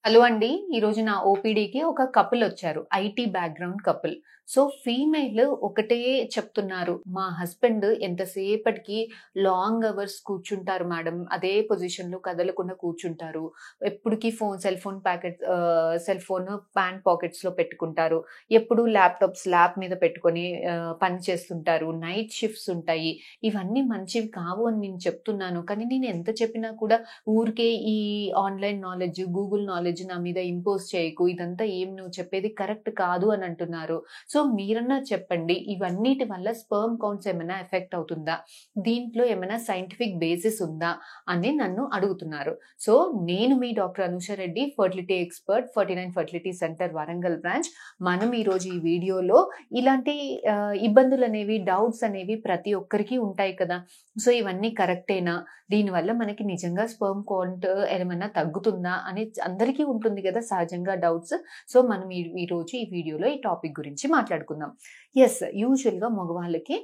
Hello అండి. ఈరోజు నా ఓపీడీకి ఒక కపుల్ వచ్చారు. IT background couple. So, female ఒకటే చెప్తున్నారు. మా హస్బెండ్ ఎంతసేపటికి లాంగ్ అవర్స్ కూర్చుంటారు మేడం. అదే పొజిషన్‌లో కదలకుండా కూర్చుంటారు. ఎప్పటికి cell phone cell phone pant పాకెట్స్‌లో పెట్టుకుంటారు. ఎప్పుడు ల్యాప్ మీద పెట్టుకొని పని చేస్తుంటారు. నైట్ షిఫ్ట్స్ ఉంటాయి. ఇవన్నీ మంచివి కావు అని నేను చెప్తున్నాను. కానీ నేను ఎంత చెప్పినా కూడా ఊరికే ఈ ఆన్‌లైన్ నాలెడ్జ్, గూగుల్ నాలెడ్జ్ నా మీద ఇంపోజ్ చేయకు. ఇదంతా ఏం నువ్వు చెప్పేది కరెక్ట్ కాదు అని అంటున్నారు. సో, మీరన్నా చెప్పండి. ఇవన్నిటి వల్ల స్పెర్మ్ కౌంట్స్ ఏమైనా ఎఫెక్ట్ అవుతుందా? దీంట్లో ఏమైనా సైంటిఫిక్ బేసిస్ ఉందా? అని నన్ను అడుగుతున్నారు. సో, నేను మీ doctor Anusha Reddy, fertility expert, 49 fertility centre Warangal branch. మనం ఈరోజు ఈ వీడియోలో ఇలాంటి ఇబ్బందులనేవి, డౌట్స్ అనేవి ప్రతి ఒక్కరికి ఉంటాయి కదా! సో, ఇవన్నీ కరెక్టేనా? దీనివల్ల మనకి నిజంగా స్పెర్మ్ కౌంట్ ఏమన్నా తగ్గుతుందా? అని అందరికీ ఉంటుంది గదా! సహజంగా డౌట్స్. సో, మనం ఈరోజు ఈ వీడియోలో ఈ టాపిక్ గురించి మాట్లాడుకుందాం. యూజువల్‌గా మగవాళ్ళకి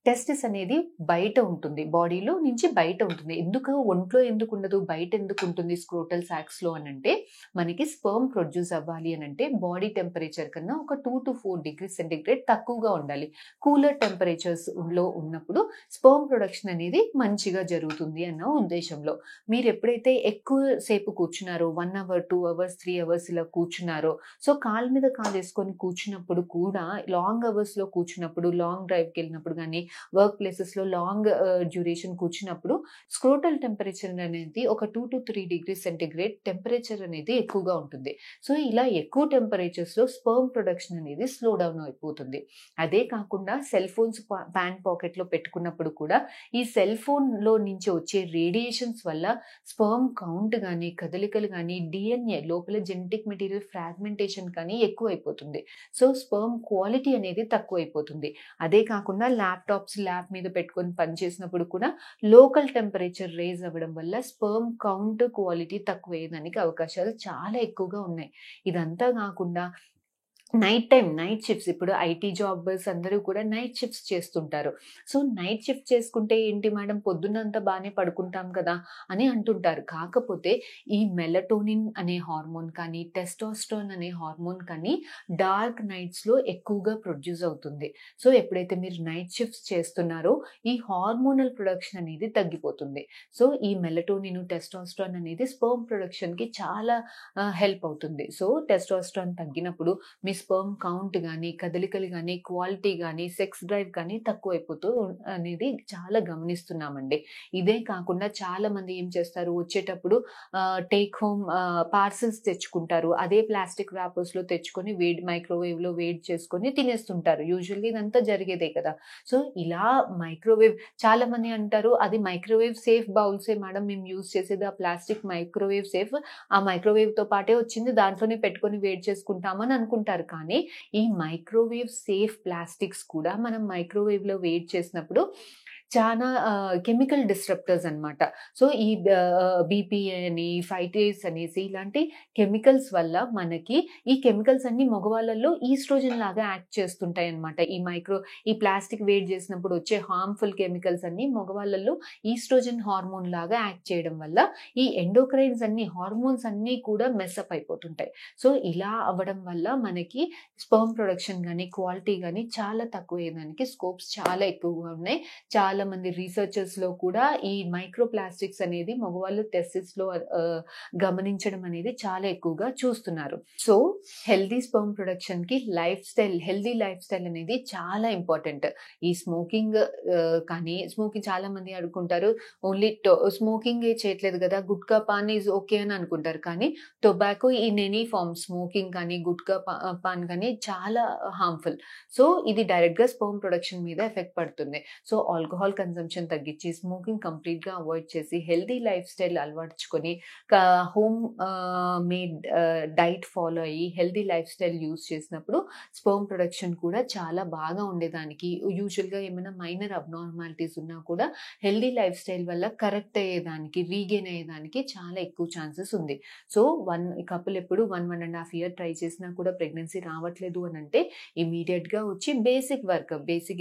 టెస్టిస్ అనేది బయట ఉంటుంది. బాడీలో నుంచి బయట ఉంటుంది. ఒంట్లో ఎందుకుండదు? బయట ఎందుకుంటుంది స్క్రోటల్ సాక్స్‌లో అనంటే, మనకి స్పెర్మ్ ప్రొడ్యూస్ అవ్వాలి అనంటే బాడీ టెంపరేచర్ కన్నా ఒక 2-4 డిగ్రీ సెంటిగ్రేడ్ తక్కువగా ఉండాలి. కూలర్ టెంపరేచర్స్‌లో ఉన్నప్పుడు స్పెర్మ్ ప్రొడక్షన్ అనేది మంచిగా జరుగుతుంది అన్న ఉద్దేశంలో. మీరెప్పుడైతే ఎక్కువ సేపు కూర్చున్నారో 1 అవర్, 2 అవర్స్, 3 అవర్స్ ఇలా కూర్చున్నారో, సో, కాలు మీద కాలేసుకొని కూర్చున్నప్పుడు కూడా లాంగ్ అవర్స్‌లో కూర్చున్నప్పుడు, లాంగ్ డ్రైవ్‌కెళ్ళినప్పుడు గాని, వర్క్ ప్లేసెస్‌లో లాంగ్ డ్యూరేషన్ కూర్చున్నప్పుడు స్క్రోటల్ టెంపరేచర్ అనేది ఒక 2-3 డిగ్రీ సెంటిగ్రేడ్ టెంపరేచర్ అనేది ఎక్కువగా ఉంటుంది. సో, ఇలా ఎక్కువ టెంపరేచర్స్‌లో స్పెర్మ్ ప్రొడక్షన్ అనేది స్లో డౌన్ అయిపోతుంది. అదే కాకుండా సెల్ ఫోన్స్ ప్యాంట్ పాకెట్‌లో పెట్టుకున్నప్పుడు కూడా ఈ సెల్ ఫోన్‌లో నుంచి వచ్చే రేడియేషన్స్ వల్ల స్పెర్మ్ కౌంట్ గాని, కదలికలు గాని, డీఎన్ఏ లోపల జెనెటిక్ మెటీరియల్ ఫ్రాగ్మెంటేషన్ కానీ ఎక్కువైపోతుంది. సో, స్పెర్మ్ క్వాలిటీ అనేది తక్కువైపోతుంది. అదే కాకుండా ల్యాప్ మీద పెట్టుకొని పని చేసినప్పుడు కూడా లోకల్ టెంపరేచర్ రైజ్ అవ్వడం వల్ల స్పెర్మ్ కౌంట్, క్వాలిటీ తక్కువయ్యేదానికి అవకాశాలు చాలా ఎక్కువగా ఉన్నాయి. ఇదంతా గాకుండా నైట్ షిఫ్ట్స్ ఇప్పుడు ఐటీ జాబర్స్ అందరూ కూడా నైట్ షిఫ్ట్స్ చేస్తుంటారు. సో, నైట్ షిఫ్ట్ చేసుకుంటే ఏంటి మేడం పొద్దున్నంతా బానే పడుకుంటాం కదా! అని అంటుంటారు. కాకపోతే ఈ మెలటోనిన్ అనే హార్మోన్ కానీ, టెస్టోస్టెరోన్ అనే హార్మోన్ కానీ డార్క్ నైట్స్‌లో ఎక్కువగా ప్రొడ్యూస్ అవుతుంది. సో, ఎప్పుడైతే మీరు నైట్ షిఫ్ట్స్ చేస్తున్నారో ఈ హార్మోనల్ ప్రొడక్షన్ అనేది తగ్గిపోతుంది. సో, ఈ మెలటోనిన్, టెస్టోస్టెరోన్ అనేది స్పెర్మ్ ప్రొడక్షన్‌కి చాలా హెల్ప్ అవుతుంది. సో, టెస్టోస్టెరోన్ తగ్గినప్పుడు మీ స్పెర్మ్ కౌంట్ గాని, కదలికలు గాని, క్వాలిటీ గాని, సెక్స్ డ్రైవ్ కానీ తక్కువైపోతూ అనేది చాలా గమనిస్తున్నామండి. ఇదే కాకుండా చాలామంది ఏం చేస్తారు వచ్చేటప్పుడు టేక్ హోమ్ పార్సెల్స్ తెచ్చుకుంటారు. అదే ప్లాస్టిక్ ర్యాపర్స్‌లో తెచ్చుకొని మైక్రోవేవ్‌లో వేడి చేసుకొని తినేస్తుంటారు. యూజువల్‌గా ఇదంతా జరిగేదే కదా! సో, ఇలా మైక్రోవేవ్ చాలామంది అంటారు, "అది మైక్రోవేవ్ సేఫ్ బౌల్సే మేడం మేము యూజ్ చేసేది ఆ ప్లాస్టిక్ మైక్రోవేవ్ సేఫ్. ఆ మైక్రోవేవ్‌తో పాటే వచ్చింది దాంట్లోనే పెట్టుకొని వేడి చేసుకుంటాం" అని అనుకుంటారు. కానీ ఈ మైక్రోవేవ్ సేఫ్ ప్లాస్టిక్స్ కూడా మనం మైక్రోవేవ్‌లో వేడి చేసినప్పుడు చానా కెమికల్ డిస్రప్టర్స్ అన్నమాట. సో, ఈ బీపీఏ అని, ఫైటేస్ అనేసి ఇలాంటి కెమికల్స్ వల్ల మనకి ఈ కెమికల్స్ అన్నీ మగవాళ్ళలో ఈస్ట్రోజన్ లాగా యాక్ట్ చేస్తుంటాయన్నమాట. ఈ ప్లాస్టిక్ వేడి చేసినప్పుడు వచ్చే హార్మ్‌ఫుల్ కెమికల్స్ అన్నీ మగవాళ్ళలో ఈస్ట్రోజన్ హార్మోన్ లాగా యాక్ట్ చేయడం వల్ల ఈ ఎండోక్రైన్స్ అన్నీ హార్మోన్స్ అన్నీ కూడా మెస్‌అప్ అయిపోతుంటాయి. సో, ఇలా అవ్వడం వల్ల మనకి స్పెర్మ్ ప్రొడక్షన్ గాని, క్వాలిటీ గాని చాలా తక్కువయ్యేదానికి స్కోప్స్ చాలా ఎక్కువగా ఉన్నాయి. చాలా మంది రీసెర్చర్స్‌లో కూడా ఈ మైక్రో ప్లాస్టిక్స్ అనేది మగవాళ్ళు టెస్టిస్‌లో గమనించడం అనేది చాలా ఎక్కువగా చూస్తున్నారు. సో, హెల్తీ లైఫ్ స్టైల్ అనేది చాలా ఇంపార్టెంట్. ఈ స్మోకింగ్ చాలా మంది అనుకుంటారు ఓన్లీ స్మోకింగే చేయట్లేదు గదా! గుట్కా, పాన్ ఈజ్ ఓకే అని అనుకుంటారు. కానీ tobacco in any form smoking కానీ, పాన్ కానీ చాలా హార్మ్‌ఫుల్. సో, ఇది డైరెక్ట్‌గా స్పెర్మ్ ప్రొడక్షన్ మీద ఎఫెక్ట్ పడుతుంది. సో, ఆల్కహాల్ కన్జంప్షన్ తగ్గించి, స్మోకింగ్ కంప్లీట్‌గా అవాయిడ్ చేసి, హెల్తీ లైఫ్ స్టైల్ అలవర్చుకొని, కా హోమ్ మేడ్ డైట్ ఫాలో అయ్యి, హెల్తీ లైఫ్ స్టైల్ యూజ్ చేసినప్పుడు స్పెర్మ్ ప్రొడక్షన్ కూడా చాలా బాగా ఉండేదానికి, యూజువల్‌గా ఏమైనా మైనర్ అబ్నార్మాలిటీస్ ఉన్నా కూడా హెల్తీ లైఫ్ స్టైల్ వల్ల కరెక్ట్ అయ్యేదానికి, రీగెయిన్ అయ్యేదానికి చాలా ఎక్కువ ఛాన్సెస్ ఉంది. సో, కపుల్ ఎప్పుడు 1.5 ఇయర్ ట్రై చేసినా కూడా ప్రెగ్నెన్సీ రావట్లేదు అనంటే ఇమ్మీడియేట్‌గా వచ్చి బేసిక్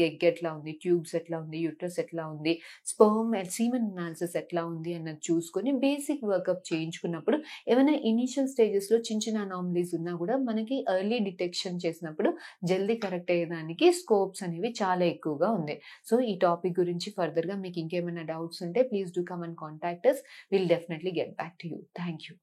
ఎగ్ ఎట్లా ఉంది, ట్యూబ్స్ ఎట్లా ఉంది, యూట్రస్ స్టేటస్ ఎట్లా ఉంది, స్పర్మ్ సీమెన్ అనాలిసిస్ ఎట్లా ఉంది అన్నది చూసుకొని బేసిక్ వర్కప్ చేయించుకున్నప్పుడు ఏమైనా ఇనీషియల్ స్టేజెస్‌లో చిన్న చిన్న అనామలీస్ ఉన్నా కూడా మనకి ఎర్లీ డిటెక్షన్ చేసినప్పుడు జల్దీ కరెక్ట్ అయ్యేదానికి స్కోప్స్ అనేవి చాలా ఎక్కువగా ఉంది. సో, ఈ టాపిక్ గురించి ఫర్దర్‌గా మీకు ఇంకేమైనా డౌట్స్ ఉంటే please do come and contact us. We'll definitely get back to you. Thank you.